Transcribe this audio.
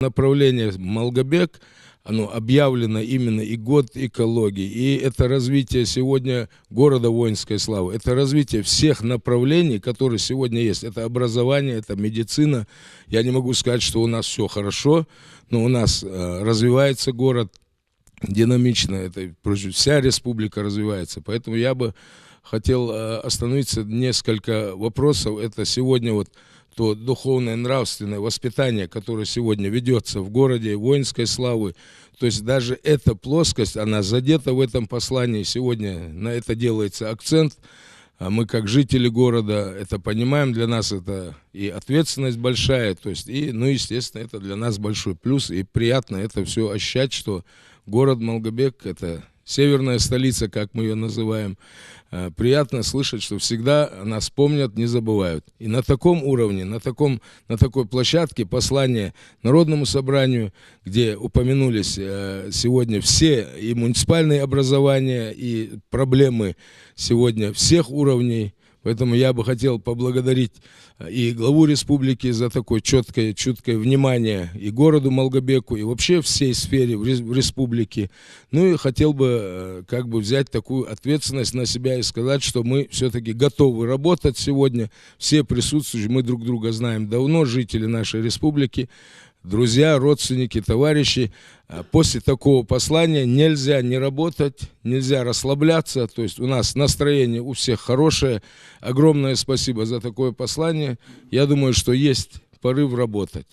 Направление Малгобек, оно объявлено именно и год экологии, и это развитие сегодня города воинской славы, это развитие всех направлений, которые сегодня есть. Это образование, это медицина. Я не могу сказать, что у нас все хорошо, но у нас развивается город динамично, это вся республика развивается. Поэтому я бы хотел остановиться несколько вопросов. Это сегодня вот то духовное, нравственное воспитание, которое сегодня ведется в городе воинской славы. То есть даже эта плоскость, она задета в этом послании. Сегодня на это делается акцент. Мы, как жители города, это понимаем. Для нас это и ответственность большая. То есть, и, ну, естественно, это для нас большой плюс. И приятно это все ощущать, что город Малгобек – это северная столица, как мы ее называем. Приятно слышать, что всегда нас помнят, не забывают. И на таком уровне, на такой площадке послание Народному собранию, где упомянулись сегодня все и муниципальные образования, и проблемы сегодня всех уровней. Поэтому я бы хотел поблагодарить и главу республики за такое чуткое внимание и городу Малгобеку, и вообще всей сфере в республике. Ну и хотел бы как бы взять такую ответственность на себя и сказать, что мы все-таки готовы работать сегодня. Все присутствующие, мы друг друга знаем давно, жители нашей республики, друзья, родственники, товарищи. После такого послания нельзя не работать, нельзя расслабляться. То есть у нас настроение у всех хорошее. Огромное спасибо за такое послание. Я думаю, что есть порыв работать.